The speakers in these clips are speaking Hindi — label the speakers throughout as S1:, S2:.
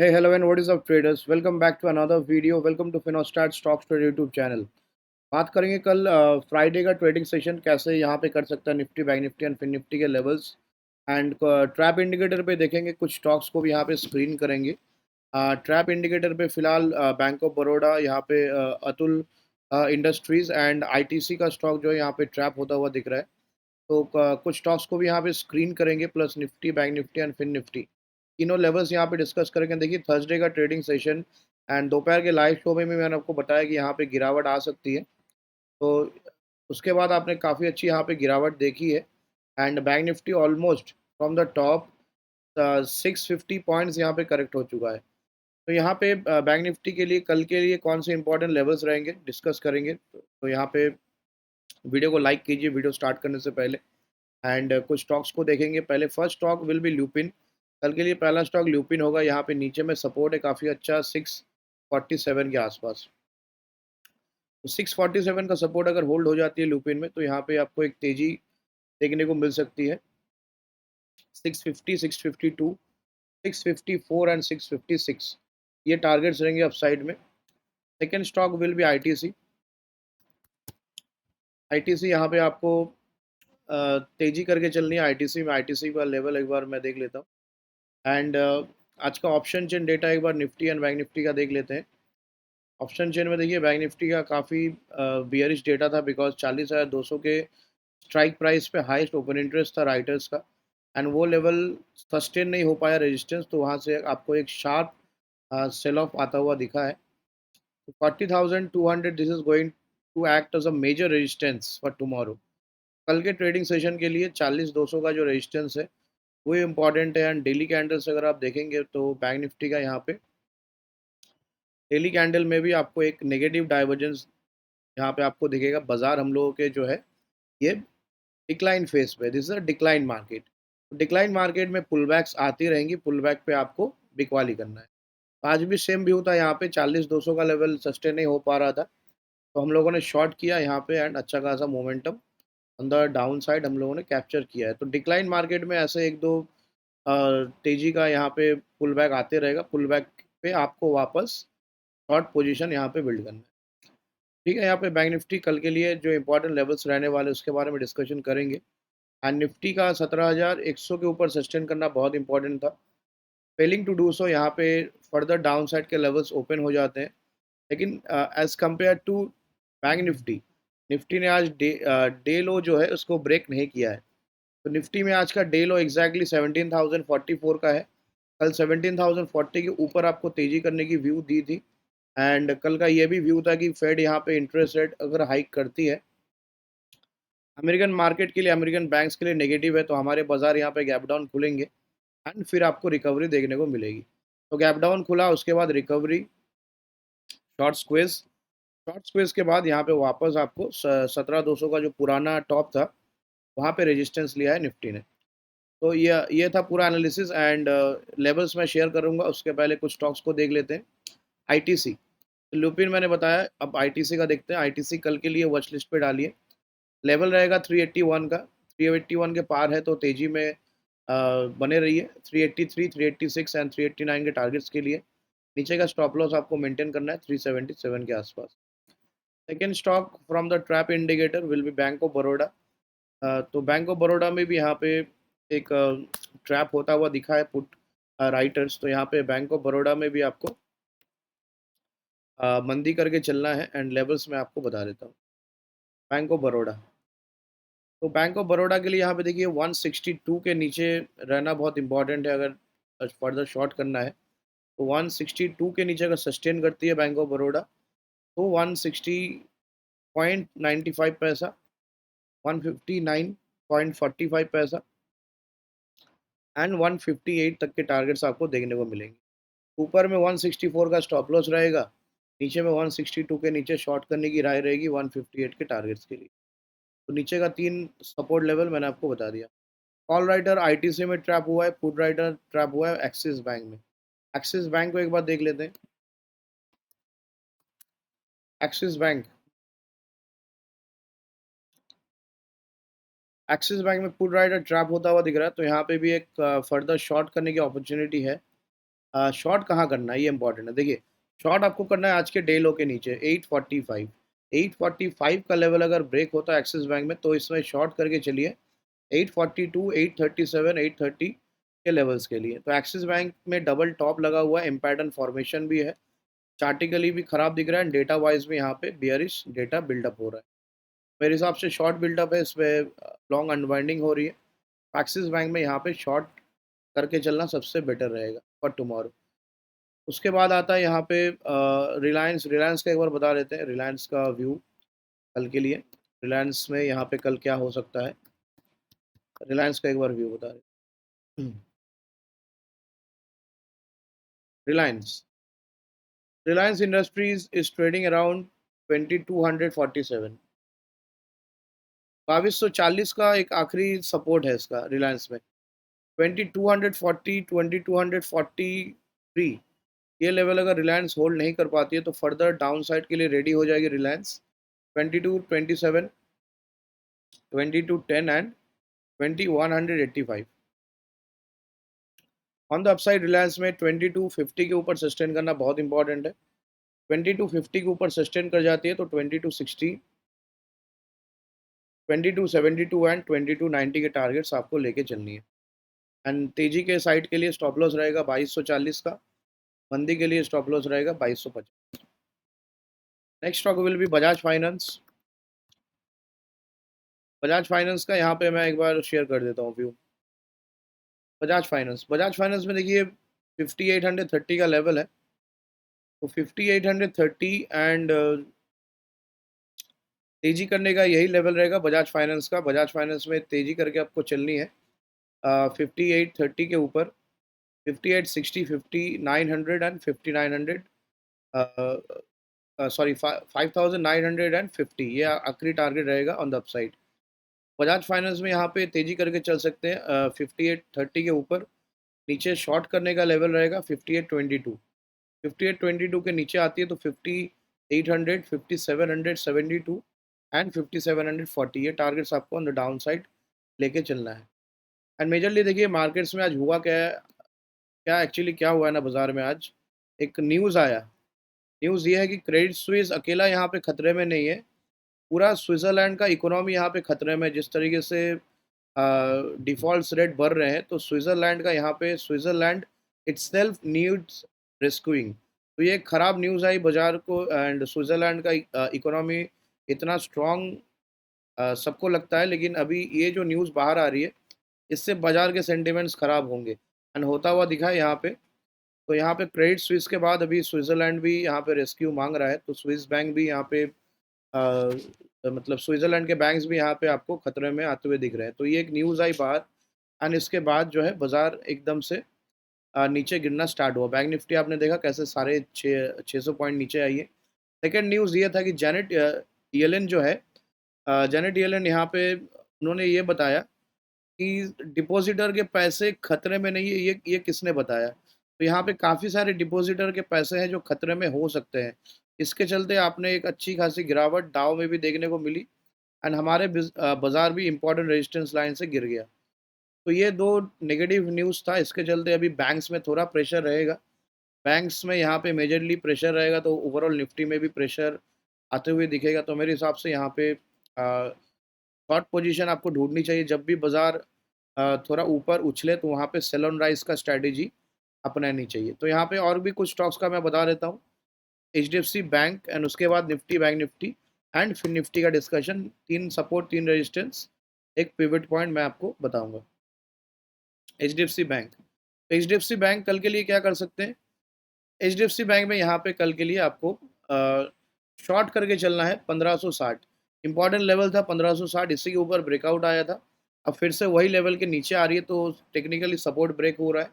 S1: Hey, hello, and what is up, traders? Welcome back to another video. Welcome to Finostat Stocks Trade YouTube channel. बात करेंगे कल फ्राइडे का ट्रेडिंग सेशन कैसे यहाँ पे कर सकता है Nifty, bank Nifty and fin Nifty के लेवल्स एंड ट्रैप इंडिकेटर पे देखेंगे। कुछ स्टॉक्स को भी यहाँ पे स्क्रीन करेंगे। ट्रैप इंडिकेटर पे फिलहाल बैंक ऑफ बड़ौदा, यहाँ पे अतुल इंडस्ट्रीज एंड आईटीसी का स्टॉक जो है यहाँ पे ट्रैप होता हुआ दिख रहा है। तो कुछ स्टॉक्स को भी यहाँ पे स्क्रीन करेंगे, plus Nifty, bank Nifty and fin Nifty तीनों लेवल्स यहाँ पे डिस्कस करेंगे। देखिए, थर्सडे का ट्रेडिंग सेशन एंड दोपहर के लाइव शो में भी मैंने आपको बताया कि यहाँ पे गिरावट आ सकती है। तो उसके बाद आपने काफ़ी अच्छी यहाँ पे गिरावट देखी है and bank Nifty almost from the top 650 points यहाँ पे करेक्ट हो चुका है। तो यहाँ पे बैंक निफ्टी के लिए कल के लिए कौन से इंपॉर्टेंट लेवल्स रहेंगे डिस्कस करेंगे। तो यहाँ पे वीडियो को लाइक कीजिए वीडियो स्टार्ट करने से पहले एंड कुछ स्टॉक्स को देखेंगे। पहले first stock will be lupin. कल के लिए पहला स्टॉक ल्यूपिन होगा। यहाँ पे नीचे में सपोर्ट है काफ़ी अच्छा 647 के आसपास। तो 647 का सपोर्ट अगर होल्ड हो जाती है ल्यूपिन में, तो यहाँ पे आपको एक तेजी देखने को मिल सकती है। 650, 652, 654 एंड 656 ये टारगेट्स रहेंगे अपसाइड में। Second stock will be ITC. ITC यहाँ पे आपको तेजी करके चलनी है। आईटीसी में आईटीसी का लेवल एक बार मैं देख लेता हूँ एंड आज का ऑप्शन चेन डेटा एक बार निफ्टी एंड बैंक निफ्टी का देख लेते हैं। ऑप्शन चेन में देखिए, बैंक निफ्टी का काफ़ी बियरिश डेटा था बिकॉज 40,200 के स्ट्राइक प्राइस पे हाईएस्ट ओपन इंटरेस्ट था राइटर्स का एंड वो लेवल सस्टेन नहीं हो पाया रेजिस्टेंस, तो वहाँ से आपको एक शार्प सेल ऑफ आता हुआ दिखा है। तो 40,200 this is going to act as a major resistance for tomorrow. कल के ट्रेडिंग सेशन के लिए 40,200 का जो रेजिस्टेंस है वो इम्पॉर्टेंट है एंड डेली कैंडल्स अगर आप देखेंगे तो बैंक निफ्टी का यहाँ पे डेली कैंडल में भी आपको एक नेगेटिव डाइवर्जेंस यहाँ पे आपको दिखेगा। बाजार हम लोगों के जो है ये डिक्लाइन फेस पे, this is a decline market. Decline market में पुल बैक्स आती रहेंगी, पुल बैक पे आपको बिकवाली करना है। आज भी सेम व्यू था, यहाँ पे 40,200 का लेवल सस्टेन नहीं हो पा रहा था, तो हम लोगों ने शॉर्ट किया यहाँ पे एंड अच्छा खासा momentum on the down side हम लोगों ने कैप्चर किया है। तो डिक्लाइन मार्केट में ऐसे एक दो तेजी का यहाँ पे पुल बैक आते रहेगा। पुल बैक पे आपको वापस शॉर्ट पोजीशन यहाँ पे बिल्ड करना है। ठीक है, यहाँ पे बैंक निफ्टी कल के लिए जो इंपॉर्टेंट लेवल्स रहने वाले उसके बारे में डिस्कशन करेंगे एंड निफ्टी का 17,100 के ऊपर सस्टेन करना बहुत इंपॉर्टेंट था। फेलिंग टू डू सो यहाँ पे फर्दर डाउन साइड के लेवल्स ओपन हो जाते हैं। लेकिन as compare to bank Nifty, Nifty ने आज डे लो जो है उसको ब्रेक नहीं किया है। तो निफ्टी में आज का डे लो एग्जैक्टली 17,044 का है। कल 17,040 के ऊपर आपको तेजी करने की व्यू दी थी एंड कल का ये भी व्यू था कि फेड यहाँ पे इंटरेस्ट रेट अगर हाइक करती है अमेरिकन मार्केट के लिए, अमेरिकन बैंक्स के लिए नेगेटिव है, तो हमारे बाजार यहाँ पे गैप डाउन खुलेंगे एंड फिर आपको रिकवरी देखने को मिलेगी। तो गैप डाउन खुला, उसके बाद रिकवरी, शॉर्ट स्क्वेज के बाद यहाँ पे वापस आपको 17,200 का जो पुराना टॉप था वहाँ पे रेजिस्टेंस लिया है निफ्टी ने। तो ये था पूरा एनालिसिस एंड लेवल्स मैं शेयर करूँगा। उसके पहले कुछ स्टॉक्स को देख लेते हैं। आईटीसी, लुपिन मैंने बताया, अब आईटीसी का देखते हैं। आईटीसी कल के लिए वॉच लिस्ट पे डालिए। लेवल रहेगा 381 का, 381 के पार है तो तेजी में बने रहिए। 383, 386 एंड 389 के टारगेट्स के लिए। नीचे का स्टॉप लॉस आपको मेंटेन करना है 377 के आसपास। Second stock from the trap indicator will be bank of Baroda. तो बैंक ऑफ बड़ौदा में भी यहाँ पे एक ट्रैप होता हुआ दिखा है पुट राइटर्स। तो यहाँ पे बैंक ऑफ बड़ौदा में भी आपको मंदी करके चलना है एंड लेवल्स मैं आपको बता देता हूँ। बैंक ऑफ बड़ौदा, तो बैंक ऑफ बड़ौदा के लिए यहाँ पे देखिए 162 के नीचे रहना बहुत इंपॉर्टेंट है अगर फर्दर शॉर्ट करना है। तो 162 के नीचे अगर सस्टेन करती है बैंक ऑफ बड़ौदा तो 160.95 पैसा, 159.45 पैसा एंड 158 तक के टारगेट्स आपको देखने को मिलेंगे। ऊपर में 164 का स्टॉप लॉस रहेगा, नीचे में 162 के नीचे शॉर्ट करने की राय रहेगी 158 के टारगेट्स के लिए। तो नीचे का 3 सपोर्ट लेवल मैंने आपको बता दिया। कॉल राइटर आईटीसी में ट्रैप हुआ है, पुट राइटर ट्रैप हुआ है एक्सिस बैंक में। एक्सिस बैंक को एक बार देख लेते हैं। एक्सिस बैंक, एक्सिस बैंक में पुट राइटर ट्रैप होता हुआ दिख रहा है, तो यहाँ पे भी एक फर्दर शॉर्ट करने की अपॉर्चुनिटी है। शॉर्ट कहाँ करना है ये इंपॉर्टेंट है। देखिए, शॉर्ट आपको करना है आज के डे लो के नीचे 845। 845 का लेवल अगर ब्रेक होता है एक्सिस बैंक में तो इसमें शॉर्ट करके चलिए 842, 837, 830 के लेवल्स के लिए। तो एक्सिस बैंक में डबल टॉप लगा हुआ है, इम्पैटर्न फॉर्मेशन भी है, चार्टिकली भी खराब दिख रहा है, डेटा वाइज भी यहाँ पे बियरिश डेटा बिल्डअप हो रहा है। मेरे हिसाब से शॉर्ट बिल्डअप है, इसमें लॉन्ग अनवाइंडिंग हो रही है। एक्सिस बैंक में यहाँ पे शॉर्ट करके चलना सबसे बेटर रहेगा फॉर टुमारो। उसके बाद आता है यहाँ पे रिलायंस। रिलायंस का एक बार बता देते हैं रिलायंस का व्यू कल के लिए। रिलायंस में यहाँ पे कल क्या हो सकता है, रिलायंस का एक बार व्यू बता रहे। Reliance Reliance industries is trading around 2247। 2240 का एक आखिरी सपोर्ट है इसका रिलायंस में। 2240, 2243 ये लेवल अगर रिलायंस होल्ड नहीं कर पाती है तो फर्दर डाउन साइड के लिए रेडी हो जाएगी Reliance. 2227, 2210 and 2185। On the upside Reliance में 2250 के ऊपर सस्टेन करना बहुत इंपॉर्टेंट है। 2250 के ऊपर सस्टेन कर जाती है तो 2260, 2272 एंड 2290 के टारगेट्स आपको लेके चलनी है। एंड तेजी के साइड के लिए स्टॉप लॉस रहेगा 2240 का, मंदी के लिए स्टॉप लॉस रहेगा 2250। Next stock will be Bajaj finance. Bajaj finance का यहाँ पे मैं एक बार शेयर कर देता हूँ व्यू। बजाज फाइनेंस में देखिए 5830 का लेवल है, तो 5830 एंड तेजी करने का यही लेवल रहेगा बजाज फाइनेंस का। बजाज फाइनेंस में तेजी करके आपको चलनी है 5830 के ऊपर, 5860, 5900 एंड 5900, सॉरी 5950 ये आखिरी टारगेट रहेगा on the upside. Bajaj finance में यहाँ पे तेजी करके चल सकते हैं 5830 के ऊपर। नीचे शॉर्ट करने का लेवल रहेगा 5822। 5822 के नीचे आती है तो 5800, 5772 एंड 5740 ये टारगेट्स आपको ऑन द डाउन साइड लेके चलना है। एंड मेजरली देखिए मार्केट्स में आज हुआ क्या है, क्या एक्चुअली क्या हुआ है ना बाजार में आज एक न्यूज़ आया। न्यूज़ ये है कि क्रेडिट स्विस अकेला यहाँ पे खतरे में नहीं है, पूरा स्विट्ज़रलैंड का इकोनॉमी यहाँ पे खतरे में। जिस तरीके से डिफ़ॉल्ट्स रेट बढ़ रहे हैं तो स्विट्ज़रलैंड का यहाँ पे स्विट्ज़रलैंड इटसेल्फ नीड्स रेस्क्यूइंग। तो ये खराब न्यूज़ आई बाज़ार को। एंड स्विट्ज़रलैंड का इकोनॉमी इतना स्ट्रॉन्ग सबको लगता है, लेकिन अभी ये जो न्यूज़ बाहर आ रही है इससे बाज़ार के सेंटिमेंट्स ख़राब होंगे एंड होता हुआ दिखा है यहाँ पे। तो यहाँ पे क्रेडिट स्विस के बाद अभी स्विट्ज़रलैंड भी यहाँ पे रेस्क्यू मांग रहा है, तो स्विस बैंक भी यहाँ पे मतलब स्विट्ज़रलैंड के बैंक्स भी यहाँ पे आपको खतरे में आते हुए दिख रहे हैं। तो ये एक न्यूज़ आई बाहर एंड इसके बाद जो है बाज़ार एकदम से नीचे गिरना स्टार्ट हुआ। बैंक निफ्टी आपने देखा कैसे साढ़े 600 पॉइंट नीचे आई है। सेकंड न्यूज़ ये था कि जेनेट येलेन जो है, जेनेट येलेन यहाँ पे उन्होंने ये बताया कि डिपॉजिटर के पैसे खतरे में नहीं है। ये किसने बताया? तो यहाँ पे काफ़ी सारे डिपॉजिटर के पैसे हैं जो खतरे में हो सकते हैं। इसके चलते आपने एक अच्छी खासी गिरावट डाउ में भी देखने को मिली एंड हमारे बाज़ार भी इम्पोर्टेंट रेजिस्टेंस लाइन से गिर गया। तो ये 2 नेगेटिव न्यूज़ था, इसके चलते अभी बैंक्स में थोड़ा प्रेशर रहेगा। बैंक्स में यहाँ पे मेजरली प्रेशर रहेगा तो ओवरऑल निफ्टी में भी प्रेशर आते हुए दिखेगा। तो मेरे हिसाब से यहाँ पे शॉर्ट पोजीशन आपको ढूँढनी चाहिए। जब भी बाज़ार थोड़ा ऊपर उछले तो वहाँ पे सेल ऑन राइज़ का स्ट्रैटेजी अपनानी चाहिए। तो यहाँ पे और भी कुछ स्टॉक्स का मैं बता देता हूँ। एचडीएफसी बैंक एंड उसके बाद निफ्टी, बैंक निफ्टी एंड फिर निफ्टी का डिस्कशन। 3 सपोर्ट, 3 रेजिस्टेंस, एक पिवट पॉइंट मैं आपको बताऊँगा। HDFC bank. एचडीएफसी बैंक कल के लिए क्या कर सकते हैं? एचडीएफसी बैंक में यहाँ पे कल के लिए आपको शॉर्ट करके चलना है 1560। इम्पॉर्टेंट लेवल था 1560, इसी के ऊपर ब्रेकआउट आया था। अब फिर से वही लेवल के नीचे आ रही है तो टेक्निकली सपोर्ट ब्रेक हो रहा है।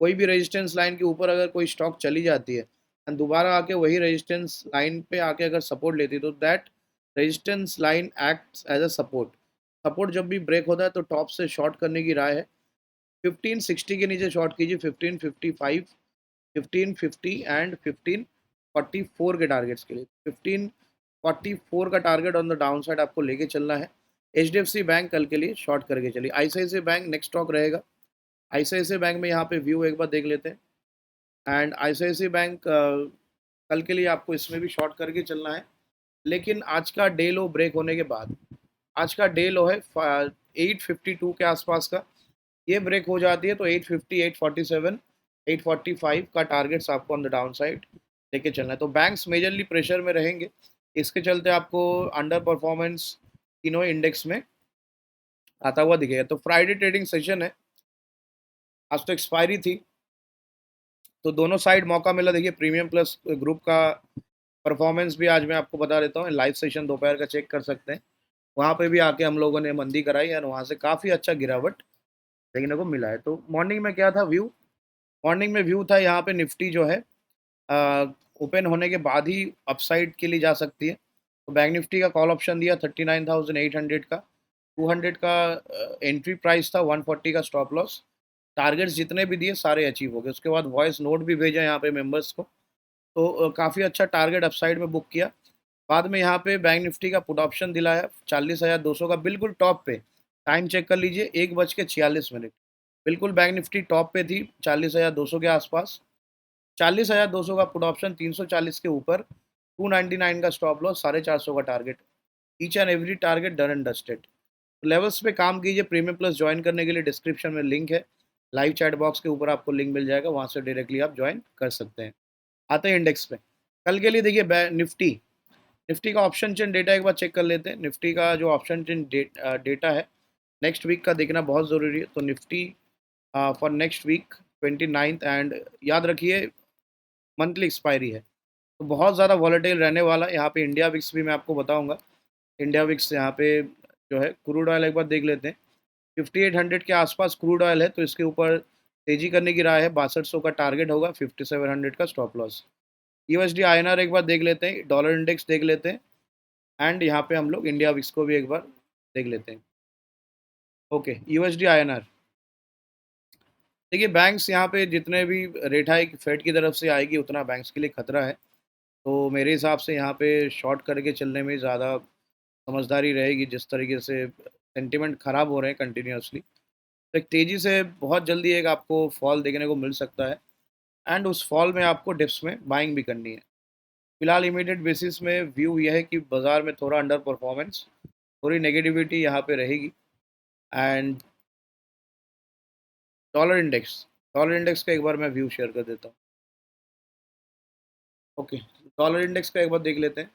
S1: कोई भी रेजिस्टेंस लाइन के ऊपर अगर कोई स्टॉक चली जाती है एंड दोबारा आके वही रेजिस्टेंस लाइन पे आके अगर सपोर्ट लेती है तो that resistance line acts as a support. Support जब भी ब्रेक होता है तो टॉप से शॉर्ट करने की राय है। 1560 के नीचे शॉर्ट कीजिए, 1555, 1550 एंड 1544 के टारगेट्स के लिए। 1544 का target on the down side आपको लेके चलना है। एचडीएफसी बैंक कल के लिए शॉर्ट करके चलिए। आईसीआईसीआई बैंक नेक्स्ट स्टॉक रहेगा। आईसीआईसीआई बैंक में यहाँ पे व्यू एक बार देख लेते हैं। एंड आईसीआईसीआई बैंक कल के लिए आपको इसमें भी शॉर्ट करके चलना है, लेकिन आज का डे लो ब्रेक होने के बाद, आज का डे लो है 852 के आसपास का, ये ब्रेक हो जाती है तो 850, 847, 845 का टारगेट्स आपको ऑन द डाउन साइड लेके चलना है। तो बैंक्स मेजरली प्रेशर में रहेंगे, इसके चलते आपको अंडर परफॉर्मेंस तीनों इंडेक्स में आता हुआ दिखेगा। तो फ्राइडे ट्रेडिंग सेशन है, आज तो एक्सपायरी थी, तो दोनों साइड मौका मिला। देखिए प्रीमियम प्लस ग्रुप का परफॉर्मेंस भी आज मैं आपको बता देता हूँ, लाइव सेशन दोपहर का चेक कर सकते हैं। वहाँ पे भी आके हम लोगों ने मंदी कराई और वहाँ से काफ़ी अच्छा गिरावट देखने को मिला है। तो मॉर्निंग में क्या था व्यू? मॉर्निंग में व्यू था यहाँ पे निफ्टी जो है ओपन होने के बाद ही अपसाइड के लिए जा सकती है। तो बैंक निफ्टी का कॉल ऑप्शन दिया 39,800 का, 200 का एंट्री प्राइस था, 140 का स्टॉप लॉस। टारगेट्स जितने भी दिए सारे अचीव हो गए। उसके बाद वॉइस नोट भी भेजा यहाँ पे मेंबर्स को, तो काफ़ी अच्छा टारगेट अपसाइड में बुक किया। बाद में यहाँ पे बैंक निफ्टी का पुट ऑप्शन दिलाया 40,200 का, बिल्कुल टॉप पे। टाइम चेक कर लीजिए, 1:46 बिल्कुल बैंक निफ्टी टॉप पे थी 40,200 के आसपास। 40,200 का पुट ऑप्शन, 340 के ऊपर, 299 का स्टॉप लॉस, 450 का target. Each and every target done and dusted. Levels पे काम कीजिए। प्रीमियम प्लस ज्वाइन करने के लिए डिस्क्रिप्शन में लिंक है, लाइव चैट बॉक्स के ऊपर आपको लिंक मिल जाएगा, वहाँ से डायरेक्टली आप ज्वाइन कर सकते हैं। आते हैं इंडेक्स पे। कल के लिए देखिए निफ्टी, निफ्टी का ऑप्शन चेन डेटा एक बार चेक कर लेते हैं। निफ्टी का जो ऑप्शन चेन डेटा है नेक्स्ट वीक का देखना बहुत ज़रूरी है। तो Nifty for next week 29 and याद रखिए मंथली एक्सपायरी है, तो बहुत ज़्यादा वॉलेटाइल रहने वाला है। यहाँ पे इंडिया विक्स भी मैं आपको बताऊंगा। इंडिया विक्स यहाँ पे जो है, क्रूड ऑयल एक बार देख लेते हैं। 5800 के आसपास क्रूड ऑयल है, तो इसके ऊपर तेजी करने की राय है। 6200 का टारगेट होगा, 5700 का स्टॉप लॉस। यूएसडी आईएनआर एक बार देख लेते हैं, डॉलर इंडेक्स देख लेते हैं, एंड यहाँ पे हम लोग इंडिया विक्स को भी एक बार देख लेते हैं। ओके, यूएसडी आईएनआर देखिए, बैंक्स यहाँ पे जितने भी रेट हाइक फेड की तरफ से आएगी उतना बैंक्स के लिए खतरा है। तो मेरे हिसाब से यहाँ पे शॉर्ट करके चलने में ज़्यादा समझदारी रहेगी। जिस तरीके से सेंटिमेंट ख़राब हो रहे हैं कंटिन्यूअसली, तो एक तेज़ी से बहुत जल्दी एक आपको फॉल देखने को मिल सकता है, एंड उस फॉल में आपको डिप्स में बाइंग भी करनी है। फिलहाल इमीडिएट बेसिस में व्यू यह है कि बाज़ार में थोड़ा अंडर परफॉर्मेंस, थोड़ी नेगेटिविटी यहाँ पे रहेगी। And dollar index, dollar index का एक बार मैं व्यू शेयर कर देता हूँ। ओके, डॉलर इंडेक्स का एक बार देख लेते हैं।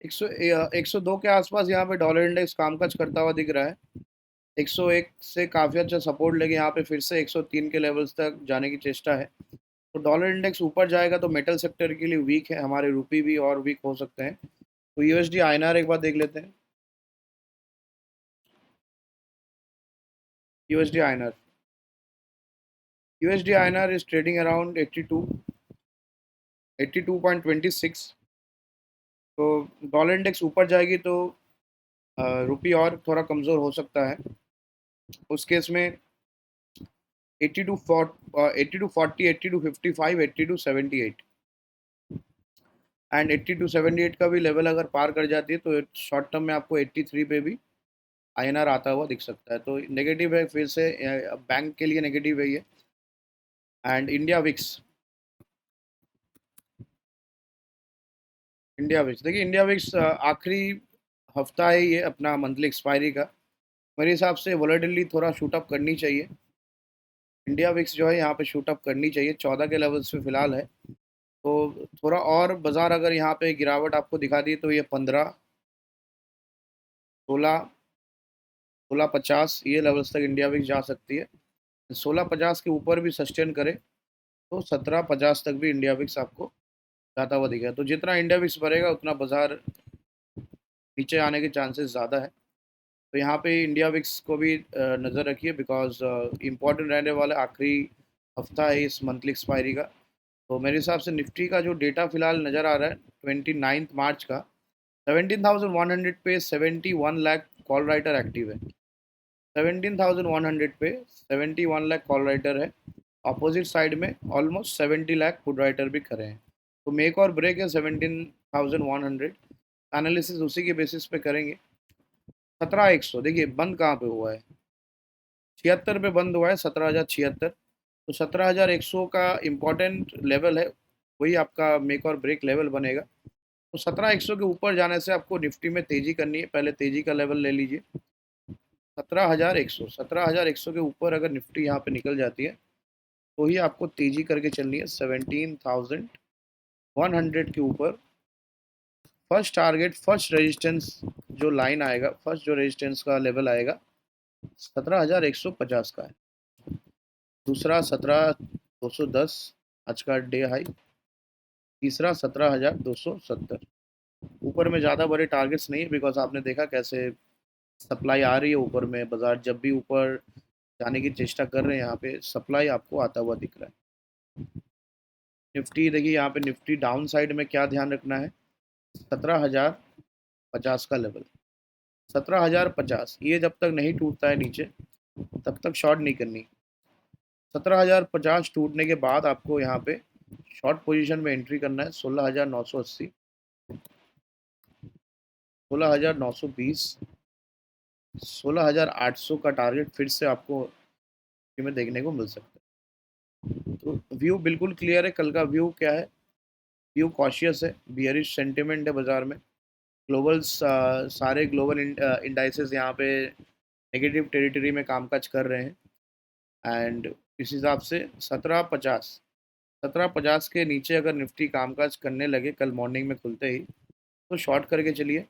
S1: 102 के आसपास यहाँ पे डॉलर इंडेक्स कामकाज करता हुआ दिख रहा है। 101 से काफ़ी अच्छा सपोर्ट लेके यहाँ पे फिर से 103 के लेवल्स तक जाने की चेष्टा है। तो डॉलर इंडेक्स ऊपर जाएगा तो मेटल सेक्टर के लिए वीक है, हमारे रुपी भी और वीक हो सकते हैं। तो यूएसडी आईएनआर एक बार देख लेते हैं। USD INR, USD INR is trading around 82, 82.26। तो डॉलर इंडेक्स ऊपर जाएगी तो रुपी और थोड़ा कमज़ोर हो सकता है। उस केस में 82 40, 82 55, 82 78 एंड 82 78 का भी लेवल अगर पार कर जाती है तो शॉर्ट टर्म में आपको 83 पे भी आईएनआर आता हुआ दिख सकता है। तो नेगेटिव है फिर से, बैंक के लिए नेगेटिव है ये। And India VIX, India VIX देखिए, इंडिया विक्स आखिरी हफ्ता है ये अपना मंथली एक्सपायरी का। मेरे हिसाब से वॉलेटिलिटी थोड़ा शूट अप करनी चाहिए। इंडिया विक्स जो है यहाँ पे शूट अप करनी चाहिए, 14 के लेवल्स पे फिलहाल है। तो थोड़ा और बाजार अगर यहाँ पे गिरावट आपको दिखा दी तो ये 15, 16, 1650 ये लेवल्स तक इंडिया विक्स जा सकती है। 1650 के ऊपर भी सस्टेन करे तो 1750 तक भी इंडिया विक्स आपको जाता हुआ दिखेगा। तो जितना इंडिया विक्स बढ़ेगा उतना बाजार नीचे आने के चांसेस ज़्यादा है। तो यहाँ पे इंडिया विक्स को भी नज़र रखिए, बिकॉज इम्पोर्टेंट रहने वाला आखिरी हफ्ता है इस मंथली एक्सपायरी का। तो मेरे हिसाब से निफ्टी का जो डेटा फिलहाल नज़र आ रहा है 29 मार्च का, 17,100 पे 71 लाख कॉल राइटर एक्टिव है। 17,100 पे 71 लाख कॉल राइटर है। अपोजिट साइड में ऑलमोस्ट 70 लाख पुट राइटर भी खड़े हैं। तो मेक और ब्रेक है 17,100। एनालिसिस उसी के बेसिस पे करेंगे। 17,100 देखिए बंद कहाँ पे हुआ है, 76 पे बंद हुआ है, 17,076। तो 17,100 का इम्पोर्टेंट लेवल है, वही आपका मेक और ब्रेक लेवल बनेगा। तो 17,100 के ऊपर जाने से आपको निफ्टी में तेजी करनी है, पहले तेजी का लेवल ले लीजिए। 17,100 के ऊपर अगर निफ्टी यहाँ पे निकल जाती है तो ही आपको तेजी करके चलनी है 17,100 के ऊपर। फर्स्ट टारगेट, फर्स्ट रेजिस्टेंस जो लाइन आएगा, फर्स्ट जो रेजिस्टेंस का लेवल आएगा 17,150 का है। दूसरा 17,210 आज का डे हाई। तीसरा 17,270। ऊपर में ज़्यादा बड़े टारगेट्स नहीं है, बिकॉज आपने देखा कैसे सप्लाई आ रही है ऊपर में। बाजार जब भी ऊपर जाने की चेष्टा कर रहे हैं, यहाँ पे सप्लाई आपको आता हुआ दिख रहा है। निफ्टी देखिए, यहाँ पे निफ्टी डाउन साइड में क्या ध्यान रखना है, 17,050 का लेवल। 17,050 ये जब तक नहीं टूटता है नीचे, तब तक शॉर्ट नहीं करनी। 17,050 टूटने के बाद आपको यहाँ पे शॉर्ट पोजीशन में एंट्री करना है 16,980, 16,920, 16,800 का टारगेट फिर से आपको में देखने को मिल सकता है। तो व्यू बिल्कुल क्लियर है। कल का व्यू क्या है, व्यू कॉशियस है, बियरिश सेंटिमेंट है बाजार में। ग्लोबल सारे ग्लोबल इंडाइसेस यहाँ पे नेगेटिव टेरिटरी में कामकाज कर रहे हैं। एंड इस हिसाब से 1750 के नीचे अगर निफ्टी कामकाज करने लगे कल मॉर्निंग में खुलते ही, तो शॉर्ट करके चलिए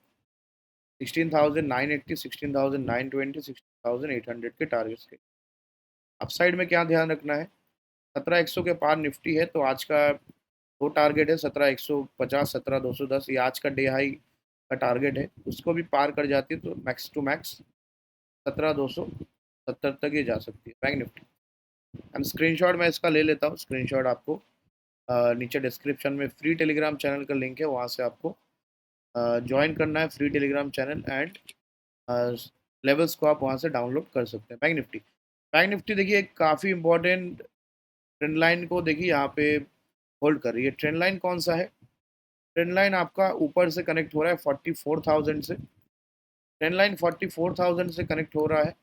S1: 16,980, 16,920, 16,800 के टारगेट्स के। अपसाइड में क्या ध्यान रखना है, 17,100 के पार निफ्टी है तो आज का दो टारगेट है, 17,150, 17,210, ये आज का डे हाई का टारगेट है। उसको भी पार कर जाती है तो मैक्स टू मैक्स 17,270 तक ये जा सकती है बैंक निफ्टी। एंड स्क्रीनशॉट मैं इसका ले लेता हूँ। स्क्रीनशॉट आपको नीचे डिस्क्रिप्शन में फ्री टेलीग्राम चैनल का लिंक है, वहाँ से आपको ज्वाइन करना है free Telegram channel. And levels को आप वहाँ से डाउनलोड कर सकते हैं। बैंक निफ्टी देखिए काफ़ी इंपॉर्टेंट ट्रेंड लाइन को देखिए यहाँ पे होल्ड कर रही है। ट्रेंड लाइन कौन सा है, ट्रेंड लाइन आपका ऊपर से कनेक्ट हो रहा है 44,000 से। ट्रेंड लाइन 44,000 से कनेक्ट हो रहा है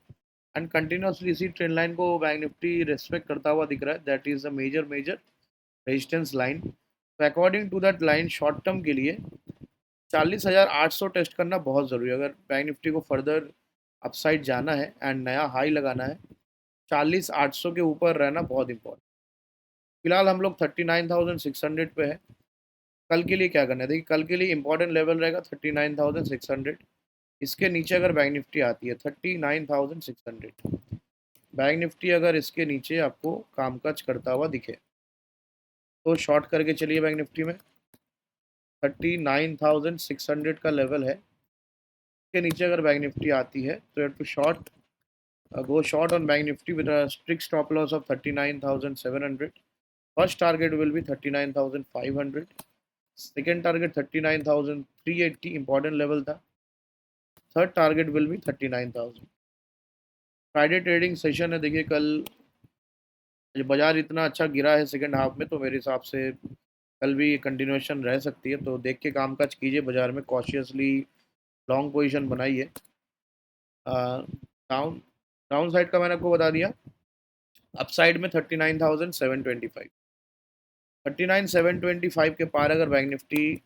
S1: एंड कंटिन्यूसली इसी ट्रेंड लाइन को बैंक निफ्टी रेस्पेक्ट करता हुआ दिख रहा है। That is a major resistance line. तो according to that line short term के लिए 40,800 टेस्ट करना बहुत ज़रूरी है। अगर बैंक निफ्टी को फर्दर अपसाइड जाना है एंड नया हाई लगाना है, 40,800 के ऊपर रहना बहुत इंपॉर्टेंट। फिलहाल हम लोग 39,600 पे है। कल के लिए क्या करना है, देखिए कल के लिए इंपॉर्टेंट लेवल रहेगा 39,600। इसके नीचे अगर बैंक निफ्टी आती है 39,600, बैंक निफ्टी अगर इसके नीचे आपको कामकाज करता हुआ दिखे तो शॉर्ट करके चलिए। बैंक निफ्टी में 39,600 का लेवल है, इसके नीचे अगर बैंक निफ्टी आती है तो you to short, go short on Bank Nifty with a strict stop loss of 39,700. First target will be 39,500. Second target 39,380, important level था। Third target will be 39,000। Friday trading session है, देखिए कल बाजार इतना अच्छा गिरा है सेकंड हाफ में, तो मेरे हिसाब से कल भी कंटिन्यूएशन रह सकती है। तो देख के कामकाज कीजिए बाजार में, कॉशियसली लॉन्ग पोजीशन बनाइए। डाउन डाउन साइड का मैंने आपको बता दिया। अपसाइड में 39,725, 39,725 के पार अगर बैंक निफ्टी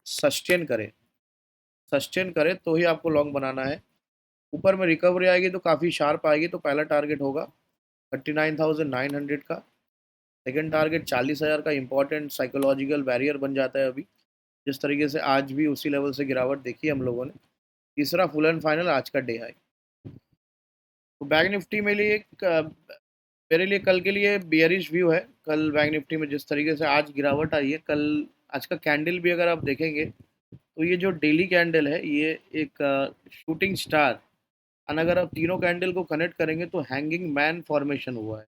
S1: सस्टेन करे तो ही आपको लॉन्ग बनाना है। ऊपर में रिकवरी आएगी तो काफ़ी शार्प आएगी, तो पहला टारगेट होगा 39,900 का। सेकंड टारगेट 40,000 का इंपॉर्टेंट साइकोलॉजिकल बैरियर बन जाता है अभी, जिस तरीके से आज भी उसी लेवल से गिरावट देखी हम लोगों ने। तीसरा फुल एंड फाइनल आज का डे हाई। तो बैंक निफ्टी में लिए मेरे लिए कल के लिए बियरिश व्यू है। कल बैंक निफ्टी में जिस तरीके से आज गिरावट आई है, कल आज का कैंडल भी अगर आप देखेंगे तो ये जो डेली कैंडल है ये एक शूटिंग स्टार एंड अगर आप तीनों कैंडल को कनेक्ट करेंगे तो हैंगिंग मैन फॉर्मेशन हुआ है।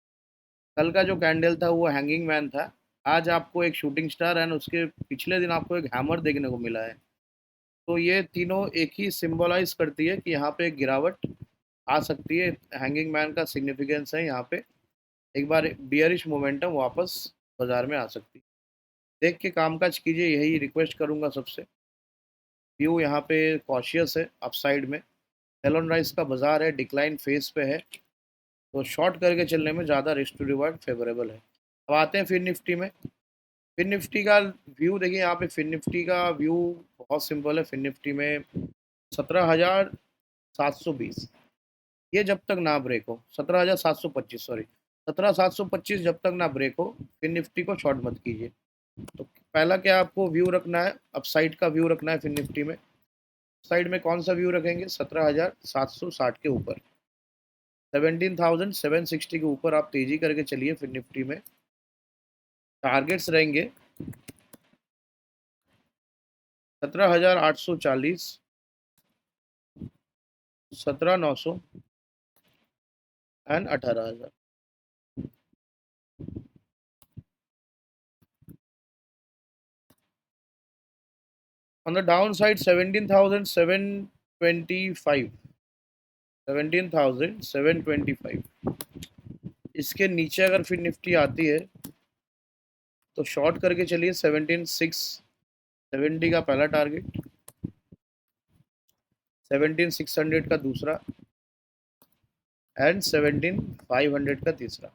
S1: कल का जो कैंडल था वो हैंगिंग मैन था, आज आपको एक शूटिंग स्टार एंड उसके पिछले दिन आपको एक हैमर देखने को मिला है। तो ये तीनों एक ही सिंबलाइज करती है कि यहाँ पे एक गिरावट आ सकती है। हैंगिंग मैन का सिग्निफिकेंस है यहाँ पे, एक बार बियरिश मोमेंटम वापस बाजार में आ सकती है। देख के कामकाज कीजिए, यही रिक्वेस्ट करूंगा सबसे। व्यू यहाँ पे कॉशियस है अपसाइड में। सेल राइस का बाजार है, डिक्लाइन फेस पे है, तो शॉर्ट करके चलने में ज़्यादा रिस्क टू रिवार्ड फेवरेबल है। अब आते हैं फिर निफ्टी में। फिर निफ्टी का व्यू देखिए, यहाँ पे फिर निफ्टी का व्यू बहुत सिंपल है। फिर निफ्टी में 17,720, ये जब तक ना ब्रेक हो, 17,725 सॉरी, 17,725 जब तक ना ब्रेक हो, फिर निफ्टी को शॉर्ट मत कीजिए। तो पहला क्या आपको व्यू रखना है, अपसाइड का व्यू रखना है फिर निफ्टी में। साइड में कौन सा व्यू रखेंगे, 17,760 के ऊपर, 17,760 के ऊपर आप तेजी करके चलिए फिर निफ्टी में। टारगेट्स रहेंगे 17,840, 17,900 एंड 18,000। On the downside 17,725, 17,725, इसके नीचे अगर फिर निफ्टी आती है तो शॉर्ट करके चलिए 17,670 का पहला टारगेट, 17,600 का दूसरा एंड 17,500 का तीसरा।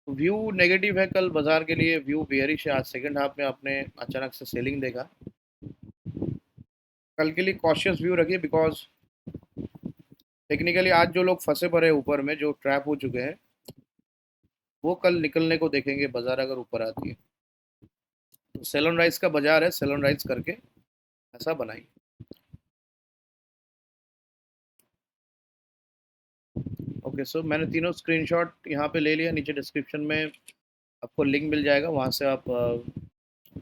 S1: व्यू नेगेटिव है कल बाजार के लिए, व्यू बेयरिश है। आज सेकंड हाफ में आपने अचानक से सेलिंग देखा। कल के लिए कॉशियस व्यू रखिए, बिकॉज टेक्निकली आज जो लोग फंसे पड़े ऊपर में, जो ट्रैप हो चुके हैं, वो कल निकलने को देखेंगे बाजार अगर ऊपर आती है। तो सेल ऑन राइज का बाजार है, सेल ऑन राइज करके ऐसा बनाइए। ओके सो मैंने तीनों स्क्रीनशॉट यहाँ पे ले लिया, नीचे डिस्क्रिप्शन में आपको लिंक मिल जाएगा, वहाँ से आप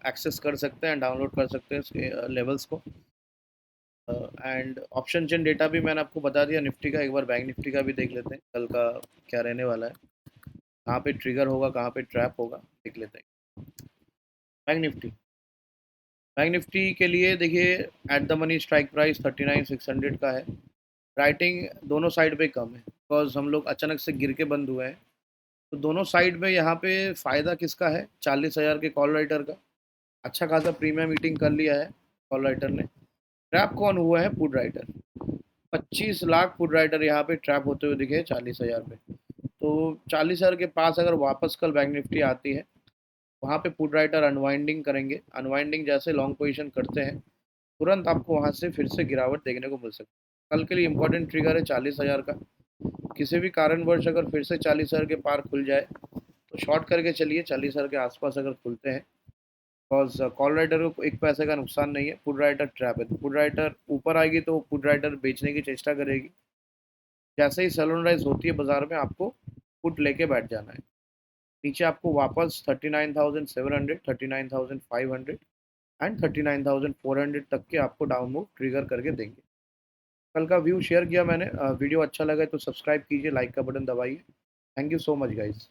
S1: एक्सेस कर सकते हैं, डाउनलोड कर सकते हैं इसके लेवल्स को। एंड ऑप्शन चेन डेटा भी मैंने आपको बता दिया निफ्टी का। एक बार बैंक निफ्टी का भी देख लेते हैं कल का क्या रहने वाला है, कहाँ पे ट्रिगर होगा, कहाँ पे ट्रैप होगा, देख लेते हैं। बैंक निफ्टी, बैंक निफ्टी के लिए देखिए, at the money strike price 39,600 का है। राइटिंग दोनों साइड पे कम है, बिकॉज हम लोग अचानक से गिर के बंद हुए हैं। तो दोनों साइड में यहाँ पे फ़ायदा किसका है, 40,000 के कॉल राइटर का। अच्छा खासा प्रीमियम मीटिंग कर लिया है कॉल राइटर ने। ट्रैप कौन हुआ है, put writer. 25 lakh put writer यहाँ पे ट्रैप होते हुए दिखे 40,000 पे। तो 40,000 के पास अगर वापस कल बैंक निफ्टी आती है, वहाँ पे पुट राइटर अनवाइंडिंग करेंगे। अनवाइंडिंग जैसे लॉन्ग पोजीशन करते हैं, तुरंत आपको वहाँ से फिर से गिरावट देखने को मिल सकती है। कल के लिए इंपॉर्टेंट ट्रिगर है 40,000 का। किसी भी कारणवश अगर फिर से 40,000 के पार खुल जाए तो शॉर्ट करके चलिए 40,000 के आसपास अगर खुलते हैं। बिकॉज कॉल राइटर को एक पैसे का नुकसान नहीं है, पुट राइटर ट्रैप है। तो पुट राइटर ऊपर आएगी तो पुट राइटर बेचने की चेष्टा करेगी। जैसे ही सेल राइज होती है बाजार में, आपको पुट लेके बैठ जाना है। नीचे आपको वापस 39,700, 39,500 एंड 39,400 तक के आपको डाउन मूव ट्रिगर करके देंगे। कल का व्यू शेयर किया मैंने। वीडियो अच्छा लगा तो सब्सक्राइब कीजिए, लाइक का बटन दबाइए। Thank you so much guys.